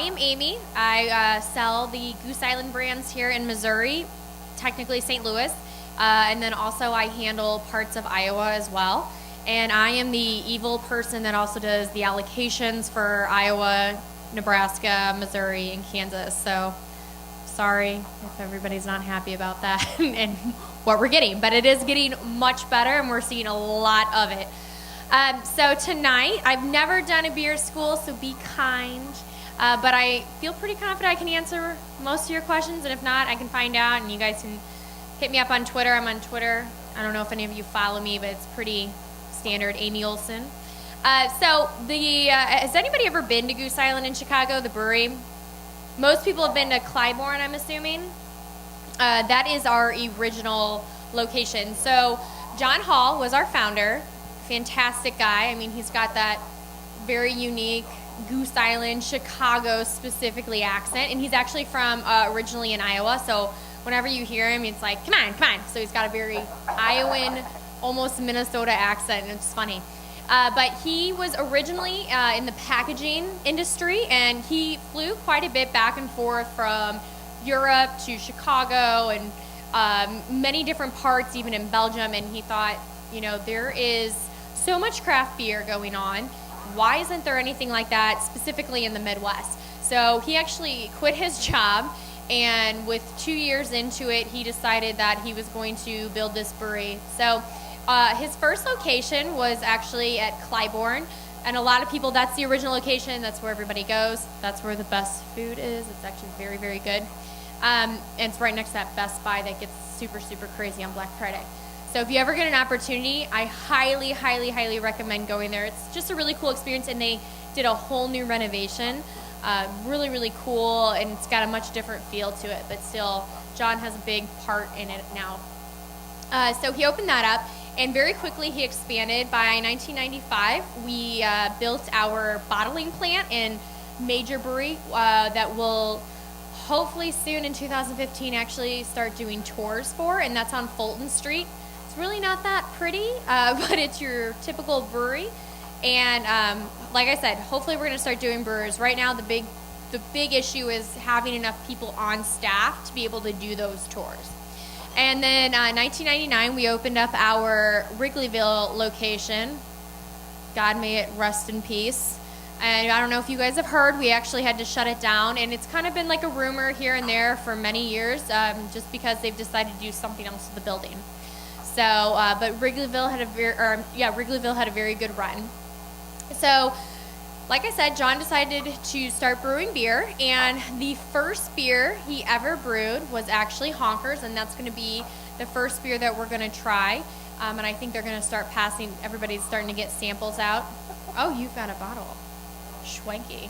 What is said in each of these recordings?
am Amy. I sell the Goose Island brands here in Missouri, technically St. Louis, and then also I handle parts of Iowa as well. And I am the evil person that also does the allocations for Iowa, Nebraska, Missouri, and Kansas. So sorry if everybody's not happy about that and what we're getting, but it is getting much better and we're seeing a lot of it. So tonight, I've never done a beer school, so be kind, but I feel pretty confident I can answer most of your questions, and if not, I can find out, and you guys can hit me up on Twitter. I'm on Twitter. I don't know if any of you follow me, but it's pretty standard, Amy Olsen. Has anybody ever been to Goose Island in Chicago, the brewery? Most people have been to Clybourne, I'm assuming. That is our original location. So John Hall was our founder. Fantastic guy. I mean, he's got that very unique Goose Island, Chicago specifically accent, and he's actually from originally in Iowa, so whenever you hear him, it's like, come on, come on. So he's got a very Iowan, almost Minnesota accent, and it's funny. But he was originally in the packaging industry, and he flew quite a bit back and forth from Europe to Chicago and many different parts, even in Belgium, and he thought, there is so much craft beer going on. Why isn't there anything like that specifically in the Midwest? So he actually quit his job, and with 2 years into it, he decided that he was going to build this brewery. So his first location was actually at Clybourne, and a lot of people, that's the original location. That's where everybody goes. That's where the best food is. It's actually very, very good. And it's right next to that Best Buy that gets super, super crazy on Black Friday. So if you ever get an opportunity, I highly, highly, highly recommend going there. It's just a really cool experience, and they did a whole new renovation. Really, really cool, and it's got a much different feel to it, but still, John has a big part in it now. So he opened that up, and very quickly he expanded. By 1995, we built our bottling plant and major brewery that will hopefully soon in 2015 actually start doing tours for, and that's on Fulton Street. It's really not that pretty, but it's your typical brewery. And like I said, hopefully we're going to start doing brewers. Right now, the big issue is having enough people on staff to be able to do those tours. And then 1999, we opened up our Wrigleyville location. God may it rest in peace. And I don't know if you guys have heard, we actually had to shut it down. And it's kind of been like a rumor here and there for many years, just because they've decided to do something else to the building. So, but Wrigleyville had a very good run. So, like I said, John decided to start brewing beer, and the first beer he ever brewed was actually Honkers, and that's going to be the first beer that we're going to try. And I think they're going to start passing, everybody's starting to get samples out. Oh, you've got a bottle. Schwanky.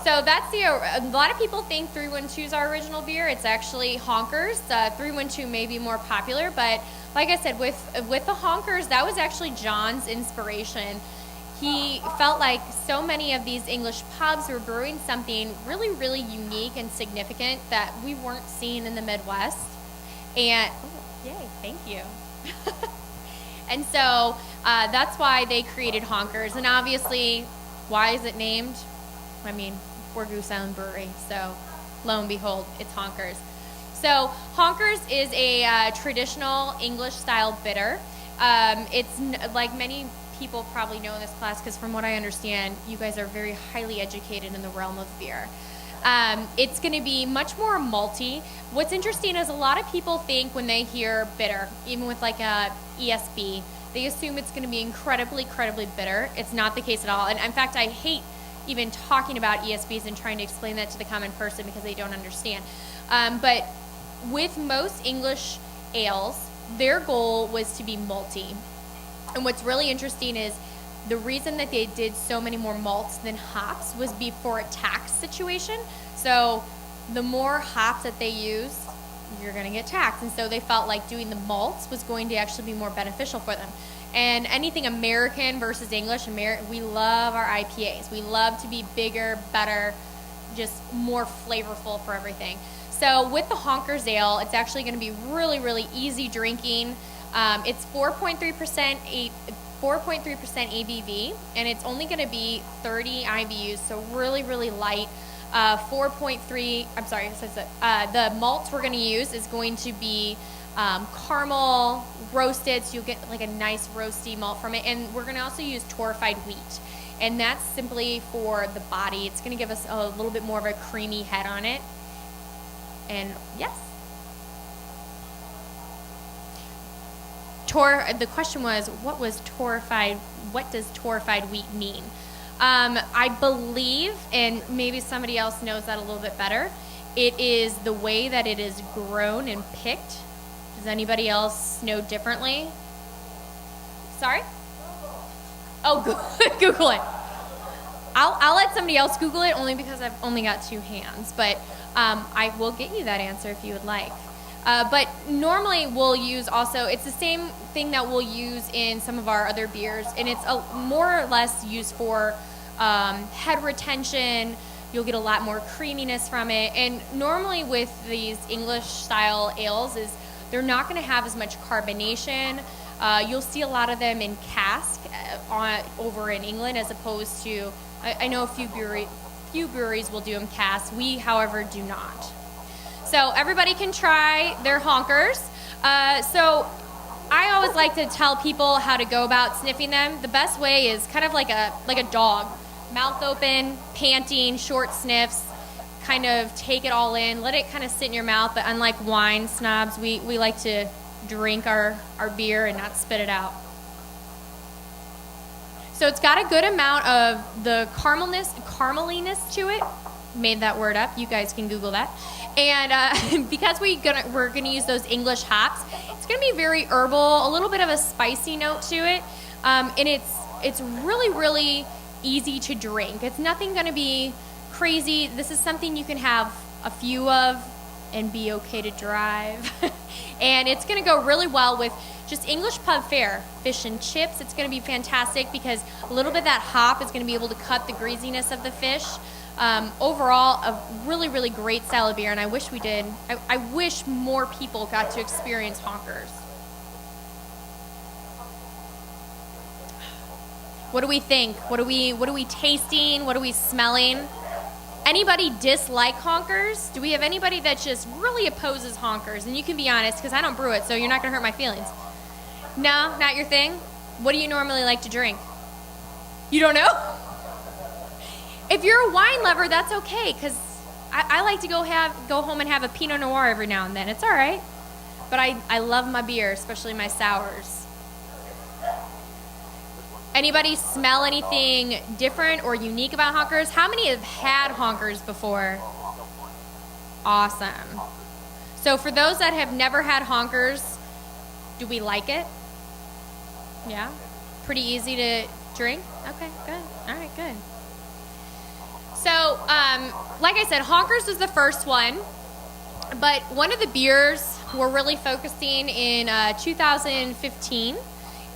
So that's a lot of people think 312 is our original beer. It's actually Honkers. 312 may be more popular, but like I said, with the Honkers, that was actually John's inspiration. He felt like so many of these English pubs were brewing something really, really unique and significant that we weren't seeing in the Midwest. And, yay, thank you. And so that's why they created Honkers. And obviously, why is it named? I mean, we're Goose Island Brewery, so lo and behold, it's Honkers. So Honkers is a traditional English-style bitter. It's like many people probably know in this class, because from what I understand, you guys are very highly educated in the realm of beer. It's going to be much more malty. What's interesting is a lot of people think when they hear bitter, even with like a ESB, they assume it's going to be incredibly, incredibly bitter. It's not the case at all. And in fact, I hate even talking about ESBs and trying to explain that to the common person because they don't understand. But with most English ales, their goal was to be malty. And what's really interesting is the reason that they did so many more malts than hops was before a tax situation. So the more hops that they used, you're going to get taxed. And so they felt like doing the malts was going to actually be more beneficial for them. And anything American versus English, we love our IPAs. We love to be bigger, better, just more flavorful for everything. So with the Honkers Ale, it's actually going to be really, really easy drinking. It's 4.3% 4.3% ABV, and it's only going to be 30 IBUs, so really, really light. 4.3, I'm sorry, it says that, the malts we're going to use is going to be caramel roasted, so you'll get like a nice roasty malt from it, and we're going to also use torrefied wheat, and that's simply for the body. It's going to give us a little bit more of a creamy head on it, and yes. The question was, what does torrefied wheat mean? I believe, and maybe somebody else knows that a little bit better, it is the way that it is grown and picked. Does anybody else know differently? Sorry? Oh, Google it. I'll let somebody else Google it, only because I've only got 2 hands, but I will get you that answer if you would like. But normally we'll use also, it's the same thing that we'll use in some of our other beers, and it's more or less used for head retention. You'll get a lot more creaminess from it, and normally with these English style ales is they're not going to have as much carbonation. You'll see a lot of them in cask over in England, as opposed to, I know a few breweries will do them cask. We, however, do not. So everybody can try their Honkers. So I always like to tell people how to go about sniffing them. The best way is kind of like a dog. Mouth open, panting, short sniffs, kind of take it all in, let it kind of sit in your mouth. But unlike wine snobs, we like to drink our beer and not spit it out. So it's got a good amount of the carameliness to it. Made that word up. You guys can Google that. And because we're gonna use those English hops, it's gonna be very herbal, a little bit of a spicy note to it, and it's really, really easy to drink. It's nothing gonna be crazy. This is something you can have a few of and be okay to drive. And it's gonna go really well with just English pub fare, fish and chips. It's gonna be fantastic because a little bit of that hop is gonna be able to cut the greasiness of the fish. Overall, a really, really great style of beer, and I wish we did. I wish more people got to experience Honkers. What do we think? What are we tasting? What are we smelling? Anybody dislike Honkers? Do we have anybody that just really opposes Honkers? And you can be honest, because I don't brew it, so you're not going to hurt my feelings. No, not your thing? What do you normally like to drink? You don't know? If you're a wine lover, that's okay, because I like to go home and have a Pinot Noir every now and then. It's all right. But I love my beer, especially my sours. Anybody smell anything different or unique about Honkers? How many have had Honkers before? Awesome. So for those that have never had Honkers, do we like it? Yeah? Pretty easy to drink? Okay, good. All right, good. So, like I said, Honkers was the first one, but one of the beers we're really focusing in 2015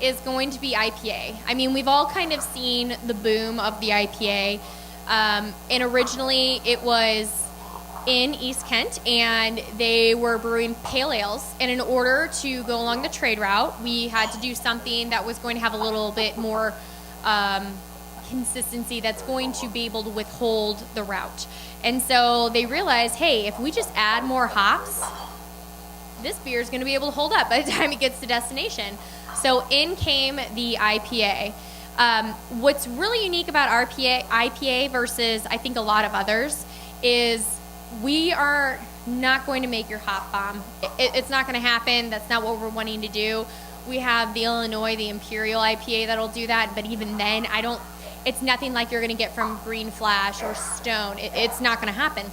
is going to be IPA. I mean, we've all kind of seen the boom of the IPA, and originally it was in East Kent, and they were brewing pale ales, and in order to go along the trade route, we had to do something that was going to have a little bit more consistency, that's going to be able to withhold the route. And so they realized, hey, if we just add more hops, this beer is going to be able to hold up by the time it gets to destination. So in came the IPA. What's really unique about IPA versus I think a lot of others is we are not going to make your hop bomb. It's not going to happen. That's not what we're wanting to do. We have the Illinois, the Imperial IPA that'll do that, but even then, it's nothing like you're going to get from Green Flash or Stone. It's not going to happen.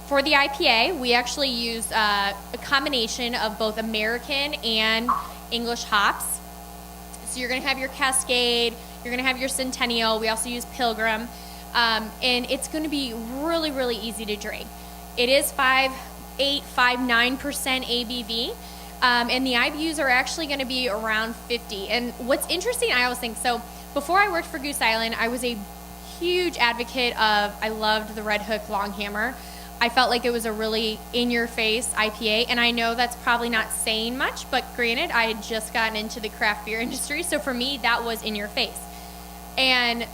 For the IPA, we actually use a combination of both American and English hops. So you're going to have your Cascade, you're going to have your Centennial. We also use Pilgrim. And it's going to be really, really easy to drink. It is 5.8, 5.9% ABV. And the IBUs are actually going to be around 50. And what's interesting, I always think, so before I worked for Goose Island, I was a huge advocate of, I loved the Red Hook Long Hammer. I felt like it was a really in-your-face IPA, and I know that's probably not saying much, but granted, I had just gotten into the craft beer industry, so for me, that was in your face. And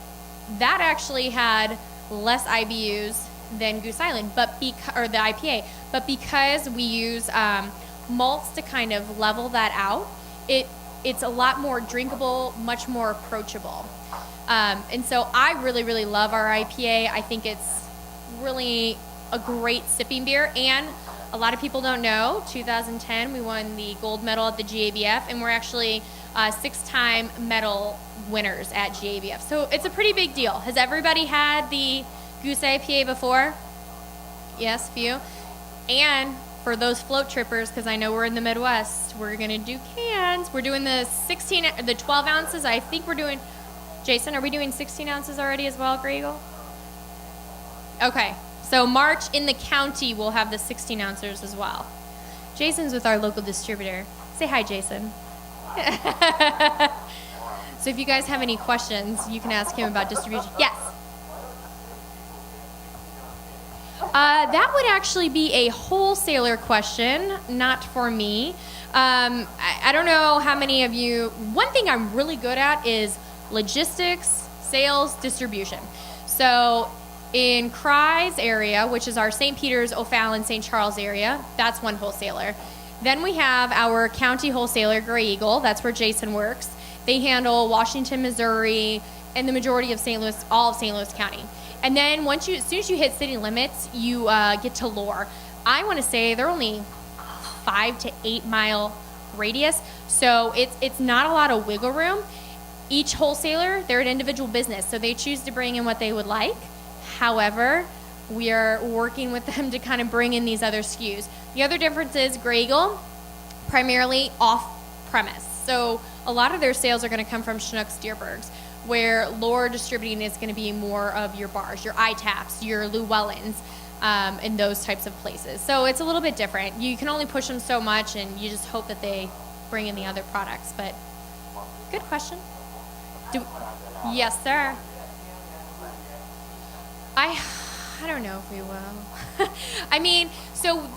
that actually had less IBUs than Goose Island, or the IPA, but because we use malts to kind of level that out, it's a lot more drinkable, much more approachable. And so I really, really love our IPA. I think it's really a great sipping beer, and a lot of people don't know, 2010 we won the gold medal at the GABF, and we're actually 6-time medal winners at GABF. So it's a pretty big deal. Has everybody had the Goose IPA before? Yes, few. And for those float trippers, because I know we're in the Midwest, we're gonna do cans. We're doing the 12 ounces. I think we're doing, Jason, are we doing 16 ounces already as well, Grey Eagle? Okay, so March in the county we'll have the 16 ounces as well. Jason's with our local distributor. Say hi, Jason. So if you guys have any questions, you can ask him about distribution. Yes. That would actually be a wholesaler question, not for me. I don't know how many of you, one thing I'm really good at is logistics, sales, distribution. So in Cry's area, which is our St. Peter's, O'Fallon, St. Charles area, that's one wholesaler. Then we have our county wholesaler, Grey Eagle. That's where Jason works. They handle Washington, Missouri, and the majority of St. Louis, all of St. Louis County. And then as soon as you hit city limits, you get to Lore. I want to say they're only 5 to 8 mile radius, so it's not a lot of wiggle room. Each wholesaler, they're an individual business, so they choose to bring in what they would like. However, we are working with them to kind of bring in these other SKUs. The other difference is Grey Eagle, primarily off-premise. So a lot of their sales are going to come from Schnucks Deerbergs, where Lore Distributing is going to be more of your bars, your ITAPs, your Llewellyns, and those types of places. So it's a little bit different. You can only push them so much, and you just hope that they bring in the other products. But good question. Yes, sir. I don't know if we will. I mean, so,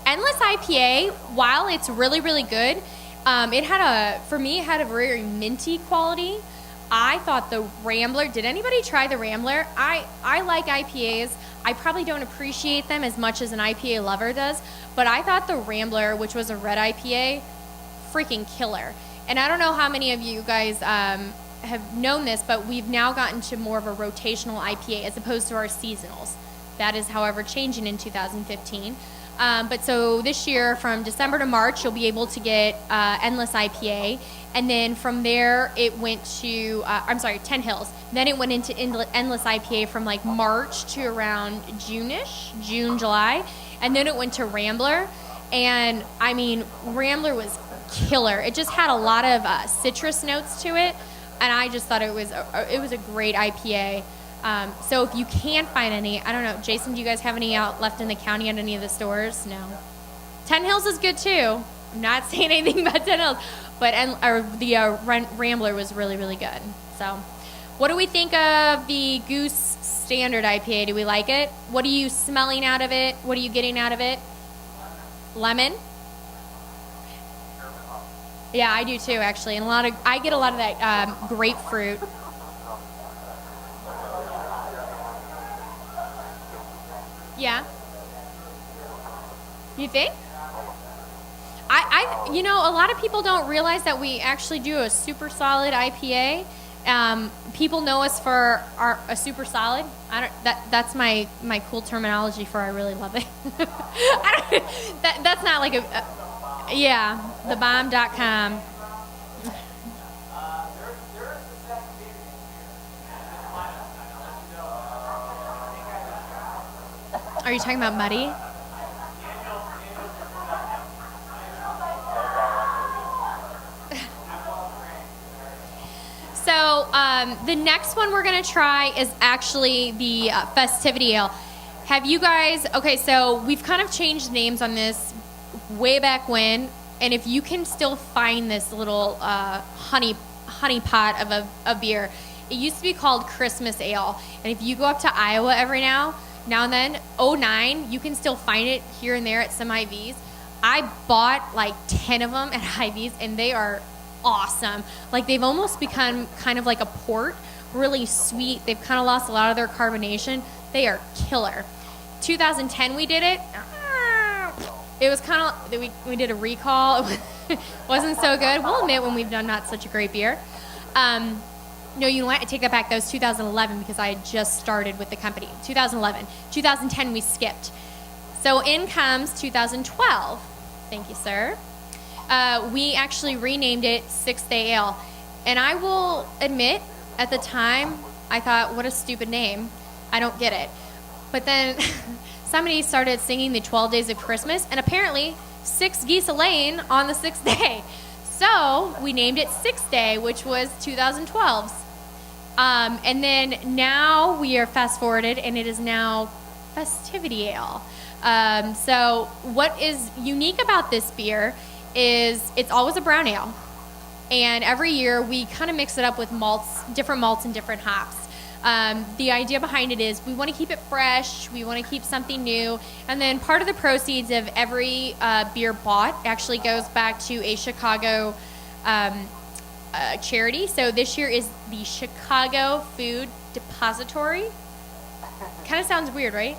Endless IPA, while it's really, really good, for me, it had a very minty quality. I thought the Rambler, did anybody try the Rambler? I like IPAs. I probably don't appreciate them as much as an IPA lover does, but I thought the Rambler, which was a red IPA, freaking killer. And I don't know how many of you guys have known this, but we've now gotten to more of a rotational IPA as opposed to our seasonals. That is, however, changing in 2015. But so this year, from December to March, you'll be able to get Endless IPA. And then from there, it went to, 10 Hills. Then it went into Endless IPA from like March to around June-ish, June, July. And then it went to Rambler. And I mean, Rambler was killer. It just had a lot of citrus notes to it. And I just thought it was a great IPA. So if you can find any, I don't know, Jason, do you guys have any out left in the county at any of the stores? No. 10 Hills is good too. I'm not saying anything about 10 Hills, but the Rambler was really, really good. So what do we think of the Goose Standard IPA? Do we like it? What are you smelling out of it? What are you getting out of it? Lemon? Yeah, I do too, actually. And I get a lot of that grapefruit. Yeah. You think? A lot of people don't realize that we actually do a super solid IPA. People know us for a super solid. That's my cool terminology for I really love it. That's not like thebomb.com. Are you talking about muddy? So the next one we're going to try is actually the Festivity Ale. Have you guys, okay, so we've kind of changed names on this way back when, and if you can still find this little honey pot of a beer, It used to be called Christmas Ale. And if you go up to Iowa every now and then, '09, you can still find it here and there at some IVs. I bought like 10 of them at IVs, and they are awesome. Like, they've almost become kind of like a port, really sweet. They've kind of lost a lot of their carbonation. They are killer. 2010 we did it. It was kind of, we did a recall. It wasn't so good. We'll admit when we've done not such a great beer. No, you know what? I take that back. That was 2011 because I had just started with the company. 2011. 2010 we skipped. So in comes 2012. Thank you, sir. We actually renamed it 6th Day Ale. And I will admit, at the time, I thought, what a stupid name. I don't get it. But then somebody started singing the 12 Days of Christmas, and apparently 6 geese a laying on the 6th day. So we named it 6th Day, which was 2012's. And then now we are fast forwarded, and it is now Festivity Ale. So what is unique about this beer is it's always a brown ale. And every year we kind of mix it up with different malts and different hops. The idea behind it is we want to keep it fresh, we want to keep something new, and then part of the proceeds of every beer bought actually goes back to a Chicago charity. So this year is the Chicago Food Depository. Kind of sounds weird, right?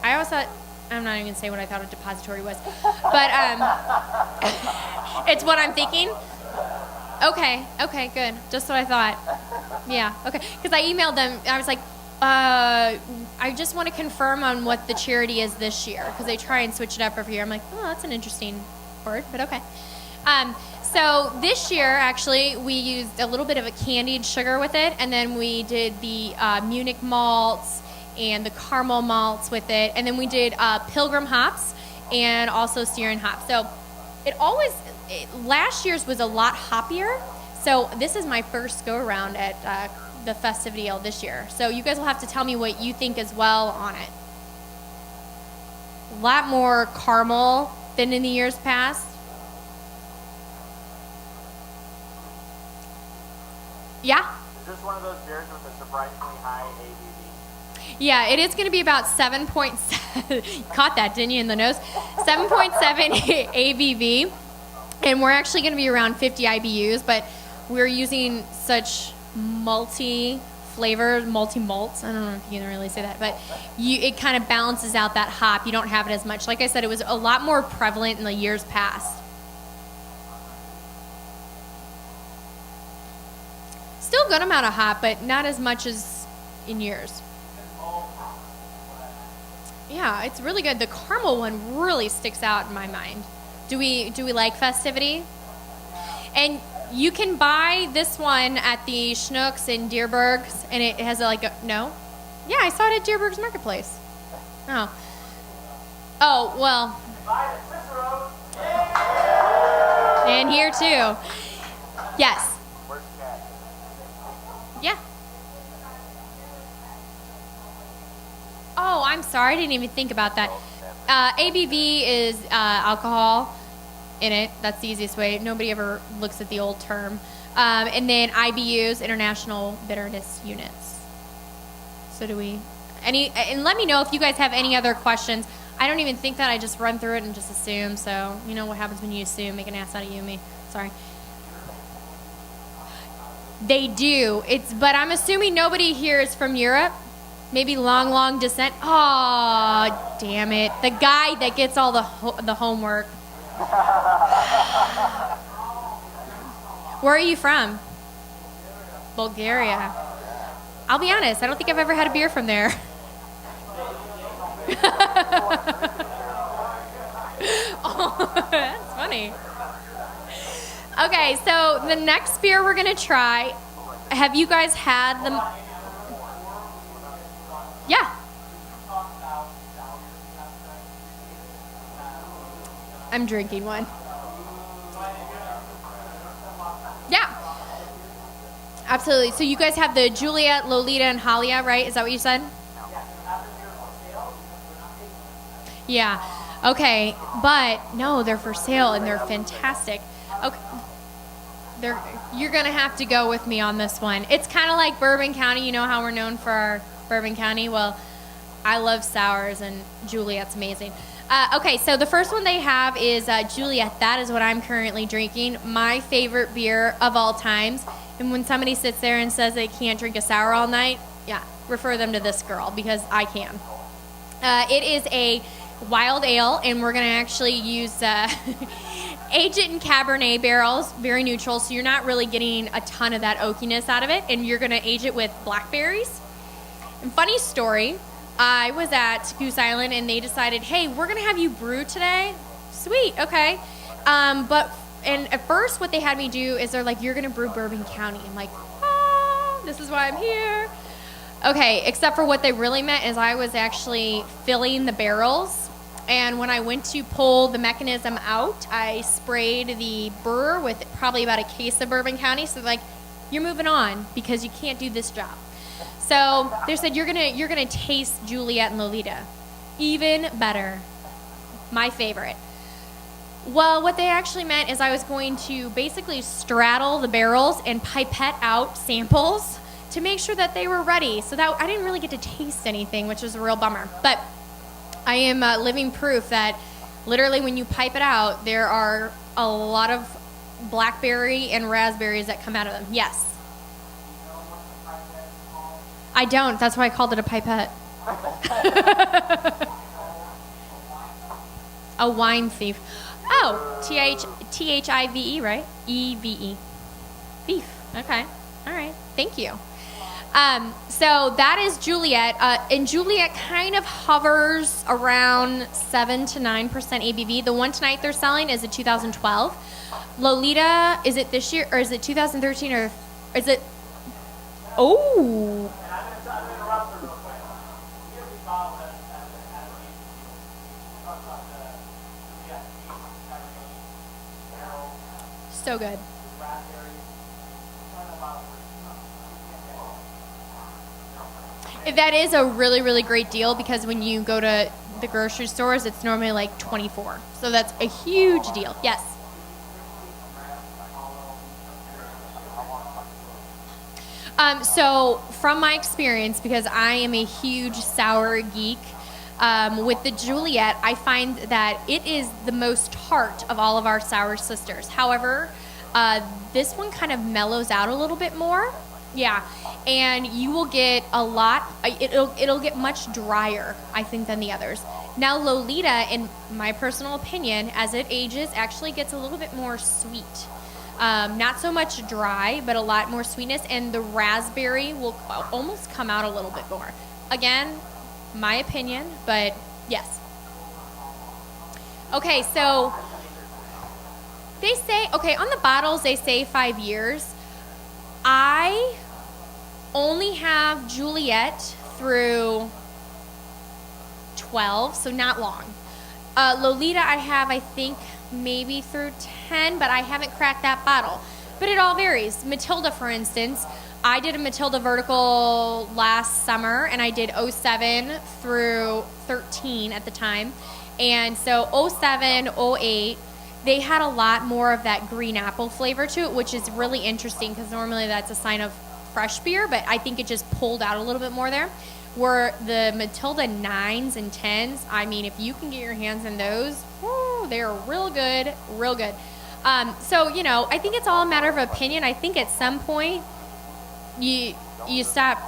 I always thought, I'm not even going to say what I thought a depository was, but it's what I'm thinking. Okay, good. Just what I thought. Yeah, okay. Because I emailed them. I was like, I just want to confirm on what the charity is this year, because they try and switch it up every year. I'm like, oh, that's an interesting word, but okay. So this year, actually, we used a little bit of a candied sugar with it, and then we did the Munich malts and the caramel malts with it, and then we did Pilgrim hops and also Styrian hops. So last year's was a lot hoppier, so this is my first go-around at the Festivity Ale this year. So you guys will have to tell me what you think as well on it. A lot more caramel than in the years past. Yeah? Is this one of those beers with a surprisingly high ABV? Yeah, it is going to be about 7.7. Caught that, didn't you, in the nose? 7.7 ABV. And we're actually going to be around 50 IBUs, but we're using such multi-flavored, multi-malts. I don't know if you can really say that, but it kind of balances out that hop. You don't have it as much. Like I said, it was a lot more prevalent in the years past. Still good amount of hop, but not as much as in years. Yeah, it's really good. The caramel one really sticks out in my mind. Do we like Festivity? And you can buy this one at the Schnucks in Deerberg's, and it has no? Yeah, I saw it at Deerberg's Marketplace. Oh, well. Buy the Cicero. And here too. Yes. Where's Cat? Yeah. Oh, I'm sorry. I didn't even think about that. ABV is alcohol in it. That's the easiest way. Nobody ever looks at the old term. And then IBUs, International Bitterness Units. So and let me know if you guys have any other questions. I don't even think that. I just run through it and just assume. So you know what happens when you assume, make an ass out of you and me. Sorry. They do. But I'm assuming nobody here is from Europe. Maybe long descent. Oh, damn it. The guy that gets all the homework. Where are you from? Bulgaria. I'll be honest, I don't think I've ever had a beer from there. Oh, that's funny. Okay, so the next beer we're going to try, have you guys had them? Yeah. I'm drinking one. Yeah. Absolutely. So you guys have the Juliet, Lolita, and Halia, right? Is that what you said? Yeah. Okay. But no, they're for sale and they're fantastic. Okay. you're gonna have to go with me on this one. It's kind of like Bourbon County. You know how we're known for our Bourbon County? Well, I love sours, and Juliet's amazing. Okay, so the first one they have is Juliet. That is what I'm currently drinking. My favorite beer of all times. And when somebody sits there and says they can't drink a sour all night, yeah, refer them to this girl because I can. It is a wild ale, and we're going to actually use age it in Cabernet barrels, very neutral, so you're not really getting a ton of that oakiness out of it, and you're going to age it with blackberries. And funny story, I was at Goose Island, and they decided, hey, we're going to have you brew today. Sweet, okay. And at first what they had me do is they're like, you're going to brew Bourbon County. I'm like, this is why I'm here. Okay, except for what they really meant is I was actually filling the barrels. And when I went to pull the mechanism out, I sprayed the brewer with probably about a case of Bourbon County. So like, you're moving on because you can't do this job. So they said, you're gonna taste Juliet and Lolita. Even better. My favorite. Well, what they actually meant is I was going to basically straddle the barrels and pipette out samples to make sure that they were ready. So that I didn't really get to taste anything, which was a real bummer. But I am living proof that literally when you pipe it out, there are a lot of blackberry and raspberries that come out of them. Yes. I don't. That's why I called it a pipette. A wine thief. Oh, Thive, right? Eve. Beef. Okay. All right. Thank you. So that is Juliet. And Juliet kind of hovers around 7 to 9% ABV. The one tonight they're selling is a 2012. Lolita, is it this year or is it 2013 or is it? Oh. So good. That is a really, really great deal because when you go to the grocery stores, it's normally like $24. So that's a huge deal. Yes. So from my experience, because I am a huge sour geek, with the Juliet, I find that it is the most tart of all of our sour sisters. However, this one kind of mellows out a little bit more. Yeah. And you will get a lot, it'll get much drier, I think, than the others. Now, Lolita, in my personal opinion, as it ages, actually gets a little bit more sweet. Not so much dry, but a lot more sweetness, and the raspberry will almost come out a little bit more. Again, my opinion, but yes. Okay, so they say, on the bottles, they say 5 years. I only have Juliet through 12, so not long. Lolita I have, I think, maybe through 10, but I haven't cracked that bottle. But it all varies. Matilda, for instance, I did a Matilda vertical last summer, and I did 07 through 13 at the time. And so 07, 08, they had a lot more of that green apple flavor to it, which is really interesting because normally that's a sign of fresh beer, but I think it just pulled out a little bit more there. Where the Matilda 9s and 10s, I mean, if you can get your hands on those, whoo, they're real good, real good. So, you know, I think it's all a matter of opinion. I think at some point you stop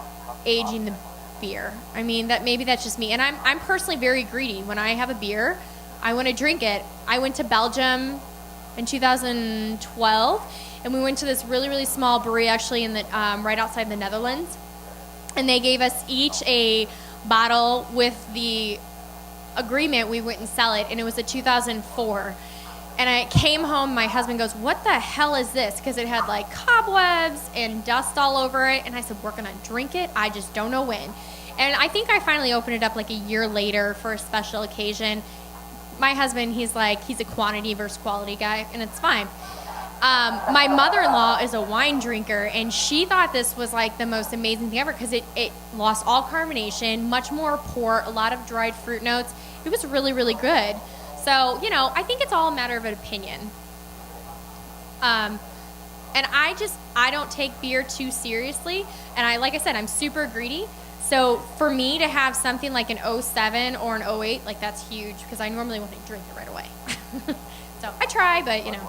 aging the beer. I mean, that's just me. And I'm personally very greedy. When I have a beer, I want to drink it. I went to Belgium in 2012, and we went to this really, really small brewery actually in the right outside the Netherlands. And they gave us each a bottle with the agreement we wouldn't sell it, and it was a 2004. And I came home, my husband goes, what the hell is this? Because it had like cobwebs and dust all over it. And I said, we're going to drink it. I just don't know when. And I think I finally opened it up like a year later for a special occasion. My husband, he's a quantity versus quality guy, and it's fine. My mother-in-law is a wine drinker, and she thought this was like the most amazing thing ever because it lost all carbonation, much more port, a lot of dried fruit notes. It was really, really good. So, you know, I think it's all a matter of an opinion. And I don't take beer too seriously. And like I said, I'm super greedy. So for me to have something like an 07 or an 08, like that's huge because I normally want to drink it right away. So I try, but you know.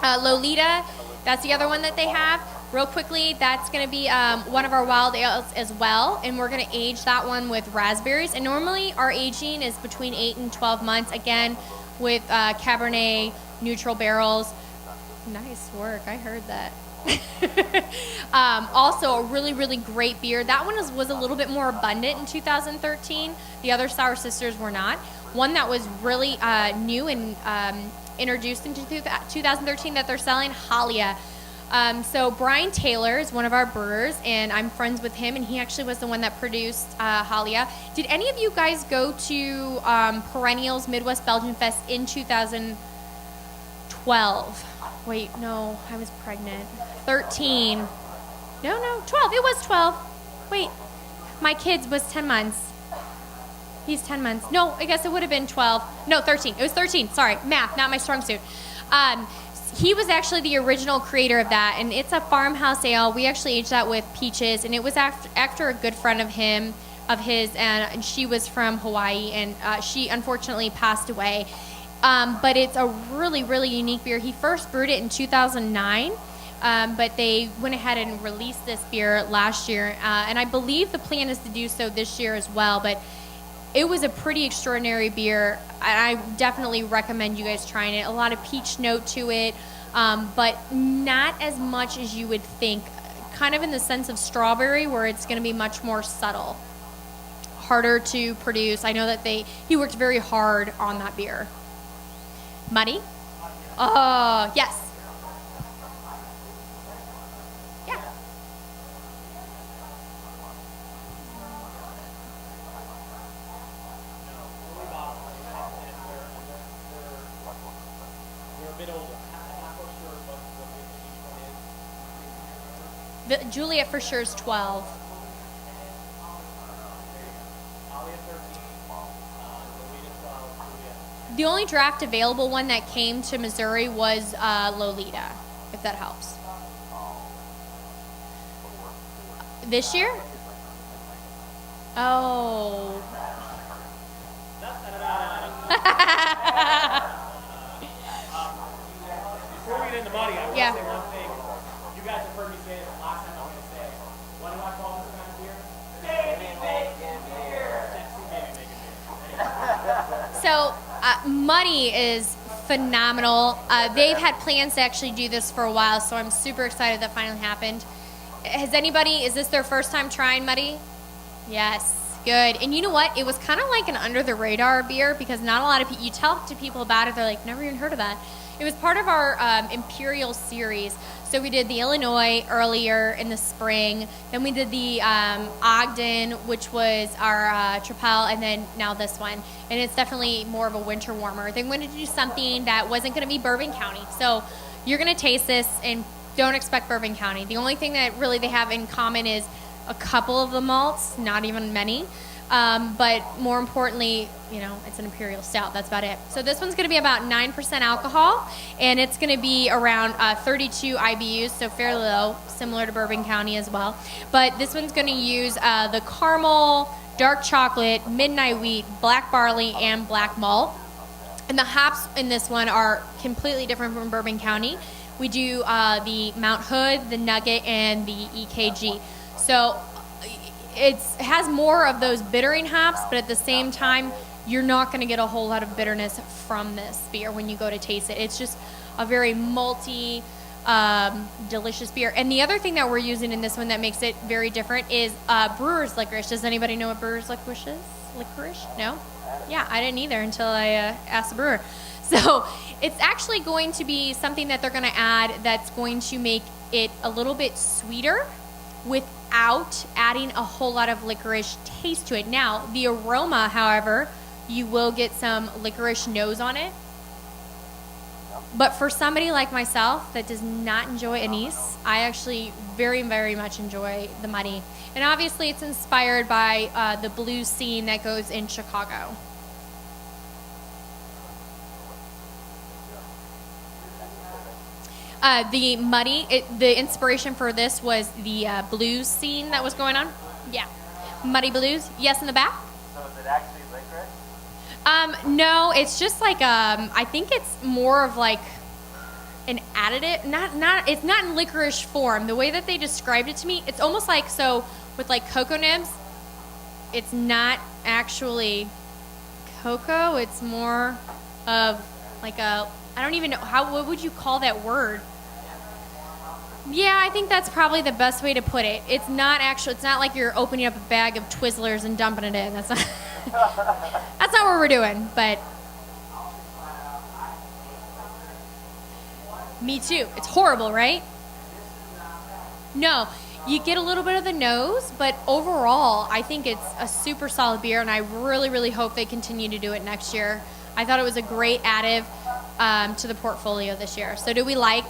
Lolita, that's the other one that they have. Real quickly, that's going to be one of our wild ales as well, and we're going to age that one with raspberries. And normally our aging is between 8 and 12 months, again, with Cabernet neutral barrels. Nice work, I heard that. Also, a really, really great beer. That one was a little bit more abundant in 2013. The other Sour Sisters were not. One that was really new and introduced into 2013 that they're selling, Halia. So Brian Taylor is one of our brewers, and I'm friends with him, and he actually was the one that produced Halia. Did any of you guys go to Perennials Midwest Belgian Fest in 2012? Wait, no, I was pregnant. 13. No, 12. It was 12. Wait, my kid was 10 months. He's 10 months. No, I guess it would have been 12. No, 13. It was 13. Sorry, math, not my strong suit. He was actually the original creator of that, and it's a farmhouse ale. We actually aged that with peaches, and it was after a good friend of his, and she was from Hawaii, and she unfortunately passed away. But it's a really, really unique beer. He first brewed it in 2009, but they went ahead and released this beer last year, and I believe the plan is to do so this year as well. But it was a pretty extraordinary beer. I definitely recommend you guys trying it. A lot of peach note to it, but not as much as you would think. Kind of in the sense of strawberry, where it's going to be much more subtle, harder to produce. I know that he worked very hard on that beer. Muddy? Yes. Yeah. The Juliet for sure is 12. The only draft available one that came to Missouri was Lolita, if that helps. This year? Oh. Before we get into Muddy, I want to Yeah. say one thing. You guys have heard me say it last time. I'm going to say it. What do I call this kind of beer? Baby bacon beer. Sexy baby bacon beer. So, Muddy is phenomenal. They've had plans to actually do this for a while, so I'm super excited that finally happened. Is this their first time trying Muddy? Yes, good. And you know what? It was kind of like an under the radar beer because not a lot of people, you tell to people about it, they're like, never even heard of that. It was part of our Imperial series. So we did the Illinois earlier in the spring. Then we did the Ogden, which was our Tripel, and then now this one. And it's definitely more of a winter warmer. They wanted to do something that wasn't going to be Bourbon County. So you're going to taste this and don't expect Bourbon County. The only thing that really they have in common is a couple of the malts, not even many. But more importantly, it's an imperial stout. That's about it. So this one's going to be about 9% alcohol, and it's going to be around 32 IBUs, so fairly low, similar to Bourbon County as well. But this one's going to use the caramel, dark chocolate, midnight wheat, black barley, and black malt. And the hops in this one are completely different from Bourbon County. We do the Mount Hood, the Nugget, and the EKG. So it has more of those bittering hops, but at the same time, you're not going to get a whole lot of bitterness from this beer when you go to taste it. It's just a very malty, delicious beer. And the other thing that we're using in this one that makes it very different is brewer's licorice. Does anybody know what brewer's licorice is? Licorice? No? Yeah, I didn't either until I asked the brewer. So it's actually going to be something that they're going to add that's going to make it a little bit sweeter without adding a whole lot of licorice taste to it. Now, the aroma, however, you will get some licorice nose on it. But for somebody like myself that does not enjoy anise, I actually very, very much enjoy the Muddy. And obviously it's inspired by the blues scene that goes in Chicago. The inspiration for this was the blues scene that was going on. Yeah. Muddy blues. Yes, in the back. So is it actually licorice? No, it's just like, I think it's more of like an additive. It's not in licorice form. The way that they described it to me, it's almost like, so with like cocoa nibs, it's not actually cocoa. It's more of like I don't even know what would you call that word? Yeah, I think that's probably the best way to put it. It's not like you're opening up a bag of Twizzlers and dumping it in. That's not that's not what we're doing, but me too. It's horrible, right? No, you get a little bit of the nose, but overall, I think it's a super solid beer, and I really, really hope they continue to do it next year. I thought it was a great additive to the portfolio this year. So do we like,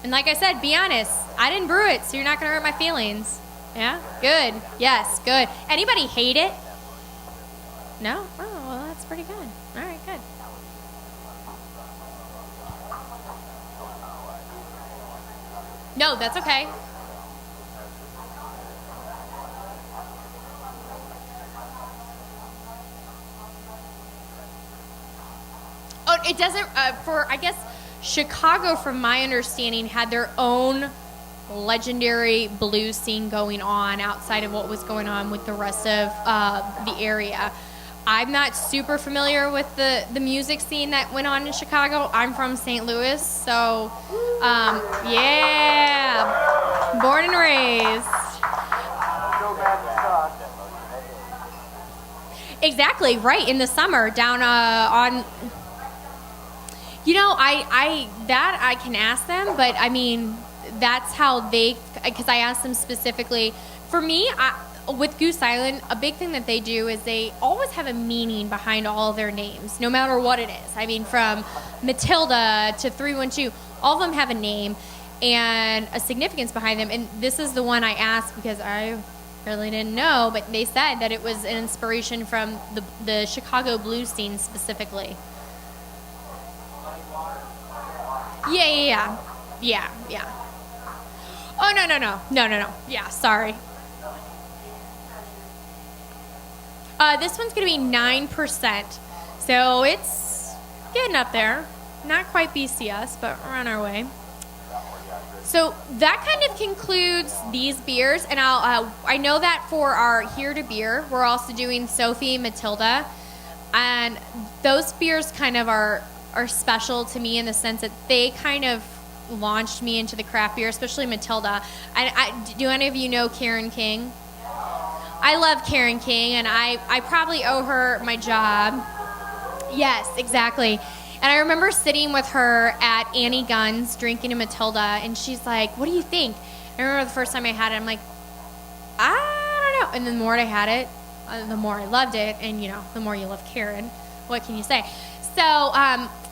and like I said, be honest, I didn't brew it, so you're not going to hurt my feelings. Yeah? Good. Yes, good. Anybody hate it? No? Oh, well, that's pretty good. All right, good. No, that's okay. Oh, it doesn't, I guess, Chicago, from my understanding, had their own legendary blues scene going on outside of what was going on with the rest of the area. I'm not super familiar with the music scene that went on in Chicago. I'm from St. Louis, so yeah, born and raised. Exactly, right, in the summer down on. I can ask them, but I mean, that's how because I asked them specifically. For me, with Goose Island, a big thing that they do is they always have a meaning behind all of their names, no matter what it is. I mean, from Matilda to 312, all of them have a name and a significance behind them. And this is the one I asked because I really didn't know, but they said that it was an inspiration from the Chicago blues scene specifically. Yeah. Oh, no. Yeah, sorry. This one's going to be 9%. So it's getting up there. Not quite BCS, but we're on our way. So that kind of concludes these beers. And I know that for our Here to Beer, we're also doing Sophie, Matilda. And those beers kind of are special to me in the sense that they kind of launched me into the craft beer, especially Matilda. Do any of you know Karen King? I love Karen King, and I probably owe her my job. Yes, exactly. And I remember sitting with her at Annie Gunn's drinking a Matilda, and she's like, what do you think? I remember the first time I had it, I'm like, I don't know. And the more I had it, the more I loved it, and the more you love Karen. What can you say? So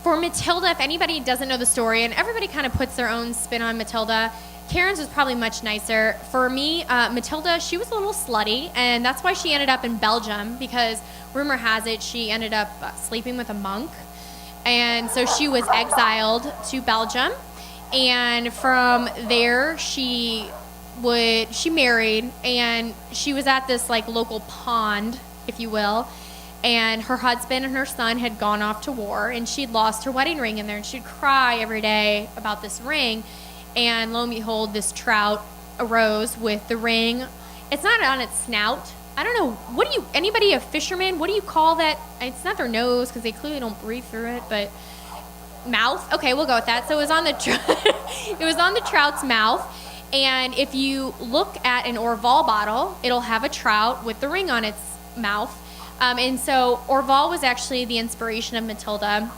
for Matilda, if anybody doesn't know the story, and everybody kind of puts their own spin on Matilda, Karen's was probably much nicer. For me, Matilda, she was a little slutty, and that's why she ended up in Belgium, because rumor has it she ended up sleeping with a monk. And so she was exiled to Belgium, and from there she married, and she was at this like local pond, if you will, and her husband and her son had gone off to war, and she'd lost her wedding ring in there, and she'd cry every day about this ring. And lo and behold, this trout arose with the ring. It's not on its snout. I don't know. Anybody a fisherman? What do you call that? It's not their nose because they clearly don't breathe through it, but mouth. Okay, we'll go with that. So it was on the trout's mouth. And if you look at an Orval bottle, it'll have a trout with the ring on its mouth. And so Orval was actually the inspiration of Matilda,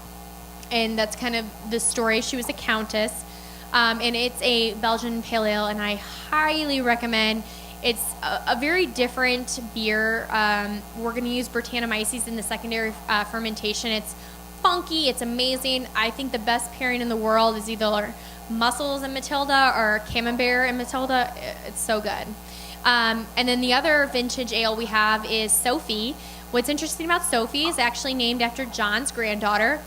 and that's kind of the story. She was a countess. And it's a Belgian pale ale, and I highly recommend. It's a very different beer. We're going to use Brettanomyces in the secondary fermentation. It's funky. It's amazing. I think the best pairing in the world is either mussels and Matilda or camembert and Matilda. It's so good. And then the other vintage ale we have is Sophie. What's interesting about Sophie is actually named after John's granddaughter.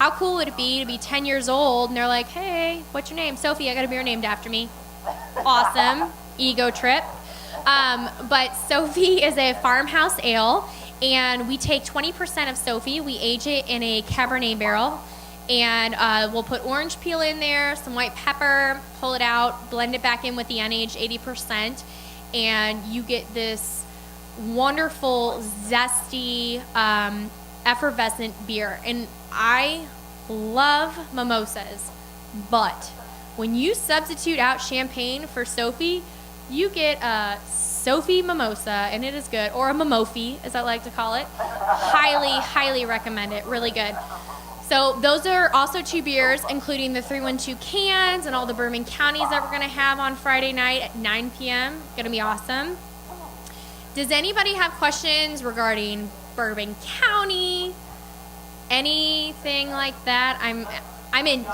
how cool would it be to be 10 years old and they're like, hey, what's your name? Sophie, I got a beer named after me. Awesome. Ego trip. But Sophie is a farmhouse ale, and we take 20% of Sophie, we age it in a Cabernet barrel, and we'll put orange peel in there, some white pepper, pull it out, blend it back in with the unaged 80%, and you get this wonderful, zesty, effervescent beer. And I love mimosas, but when you substitute out champagne for Sophie, you get a Sophie mimosa, and it is good, or a mimofi, as I like to call it. Highly recommend it. Really good. So those are also 2 beers, including the 312 cans and all the Bourbon counties that we're going to have on Friday night at 9 p.m. Going to be awesome. Does anybody have questions regarding Bourbon County? Anything like that? I'm in.